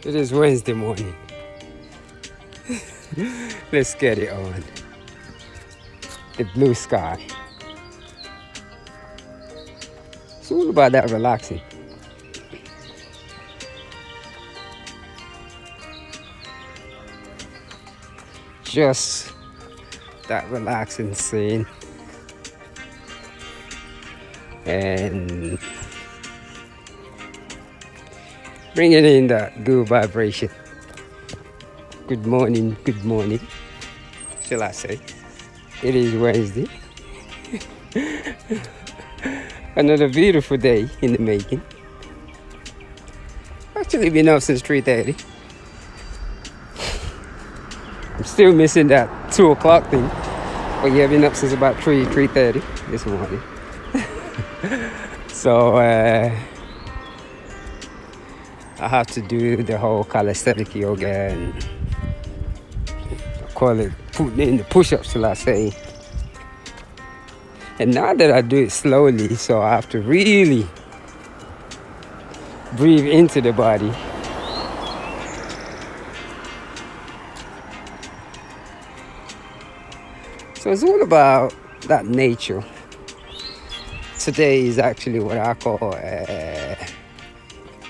It is Wednesday morning. Let's get it on. The blue sky. It's all about that relaxing. Just that relaxing scene. And bringing in that good vibration. Good morning, shall I say. It is Wednesday. Another beautiful day in the making. Actually been up since 3:30. I'm still missing that 2 o'clock thing. But yeah, I've been up since about 3:30 this morning. So I have to do the whole calisthenic yoga and I call it putting in the push-ups, till I say. And now that I do it slowly, so I have to really breathe into the body. So it's all about that nature. Today is actually what I call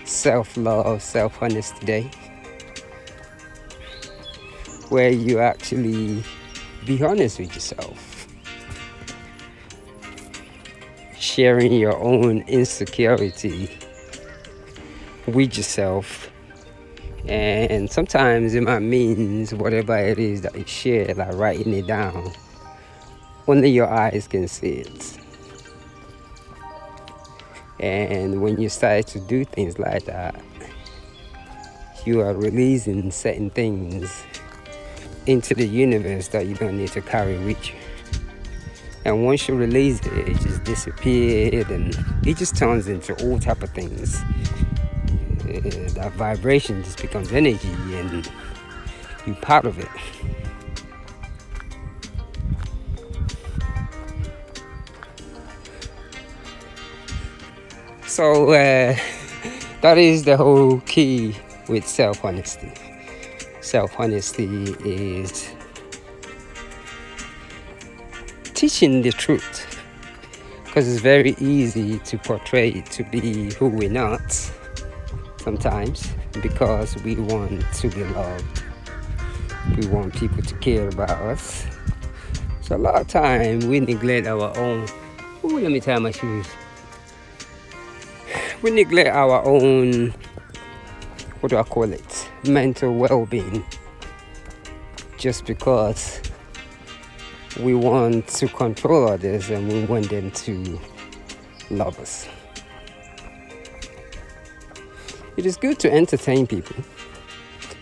self-love, self-honesty day, where you actually be honest with yourself, sharing your own insecurity with yourself. And sometimes it might mean whatever it is that you share, like writing it down, only your eyes can see it. And when you start to do things like that, you are releasing certain things into the universe that you don't need to carry with you. And once you release it, it just disappears and it just turns into all type of things. That vibration just becomes energy and you're part of it. So that is the whole key with self-honesty. Self-honesty is teaching the truth, because it's very easy to portray it to be who we're not sometimes, because we want to be loved. We want people to care about us. So a lot of time we neglect our own. Ooh, let me tie my shoes. We neglect our own, what do I call it, mental well-being, just because we want to control others and we want them to love us. It is good to entertain people,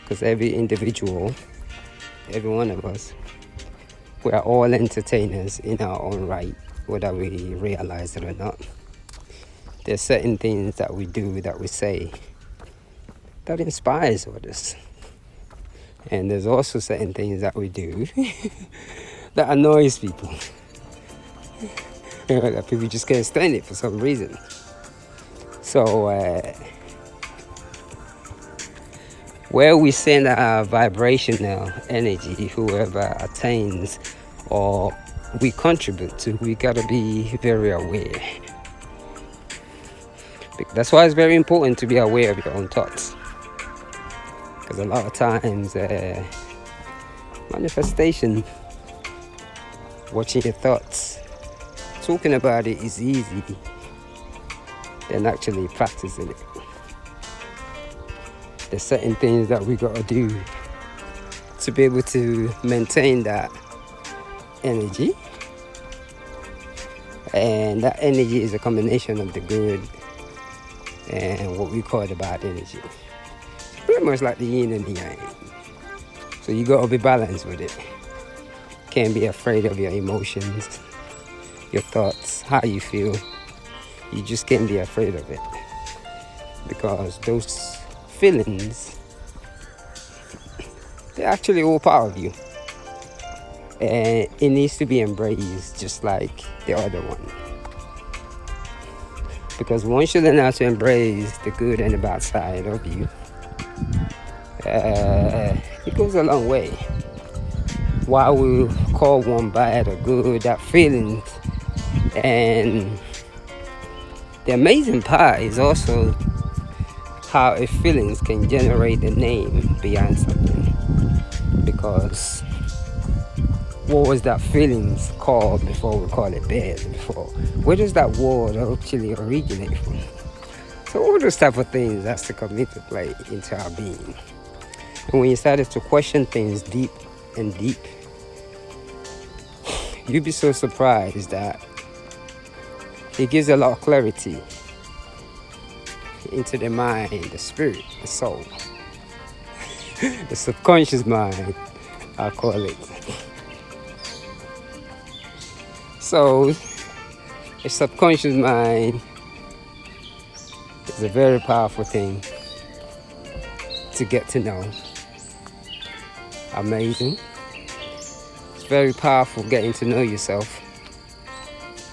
because every individual, every one of us, we are all entertainers in our own right, whether we realize it or not. There's certain things that we do, that we say, that inspires others. And there's also certain things that we do that annoys people. That people just can't stand it for some reason. So where we send our vibrational energy, whoever attains or we contribute to, we gotta be very aware. That's why it's very important to be aware of your own thoughts, because a lot of times manifestation, watching your thoughts, talking about it is easy than actually practicing it. There's certain things that we gotta do to be able to maintain that energy, and that energy is a combination of the good and what we call the bad energy. Pretty much like the yin and the yang. So you gotta be balanced with it. Can't be afraid of your emotions, your thoughts, how you feel. You just can't be afraid of it, because those feelings, they're actually all part of you. And it needs to be embraced just like the other one. Because once you learn how to embrace the good and the bad side of you, it goes a long way. While we call one bad or good, that feelings, and the amazing part is also how a feelings can generate a name behind something. Because what was that feelings called before we call it bad before? Where does that word actually originate from? So all those type of things has to come into play into our being. And when you started to question things deep and deep, you'd be so surprised that it gives a lot of clarity into the mind, the spirit, the soul, the subconscious mind, I call it. So, a subconscious mind is a very powerful thing to get to know. Amazing. It's very powerful getting to know yourself.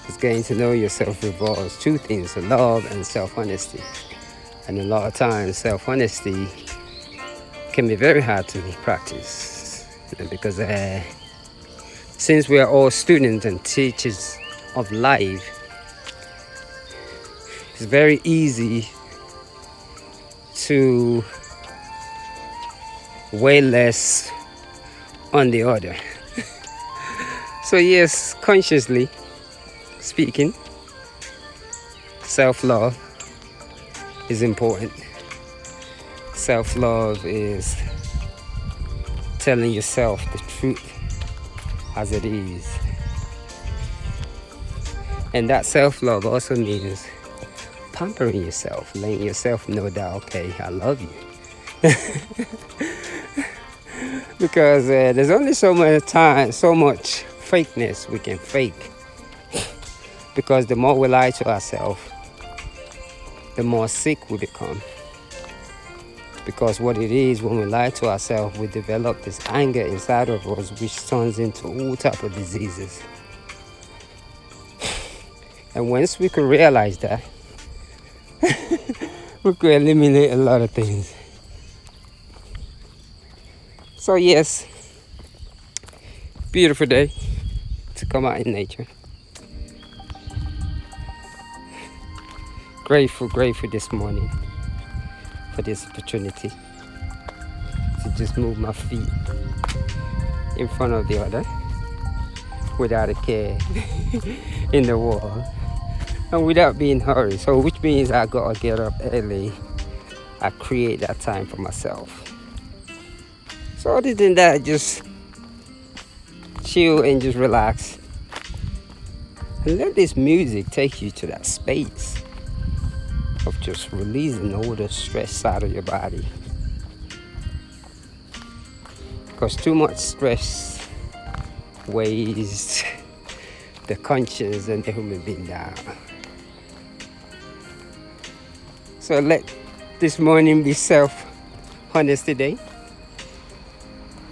Because getting to know yourself involves two things, love and self-honesty. And a lot of times, self-honesty can be very hard to practice. Because since we are all students and teachers of life, it's very easy to weigh less on the other. So yes, consciously speaking, self-love is important. Self-love is telling yourself the truth as it is. And that self-love also means pampering yourself, letting yourself know that, okay, I love you. Because there's only so much time, so much fakeness we can fake. Because the more we lie to ourselves, the more sick we become. Because what it is, when we lie to ourselves, we develop this anger inside of us, which turns into all type of diseases. And once we can realize that, we could eliminate a lot of things. So yes, beautiful day to come out in nature. Grateful this morning for this opportunity to just move my feet in front of the other without a care in the world and without being hurried. So which means I gotta get up early. I create that time for myself. So other than that, just chill and just relax and let this music take you to that space of just releasing all the stress out of your body. Because too much stress weighs the conscience and the human being down. So let this morning be self-honesty day.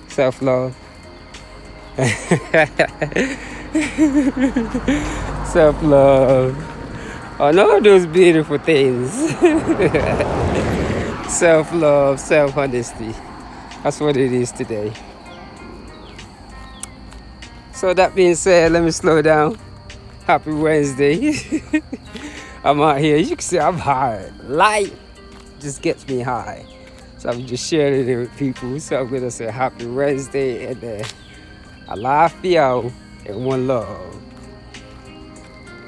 Self-love. Self-love. On all those beautiful things. Self-love, self-honesty. That's what it is today. So that being said, let me slow down. Happy Wednesday. I'm out here. You can see I'm high. Light just gets me high. So I'm just sharing it with people. So I'm going to say happy Wednesday and I love you and one love.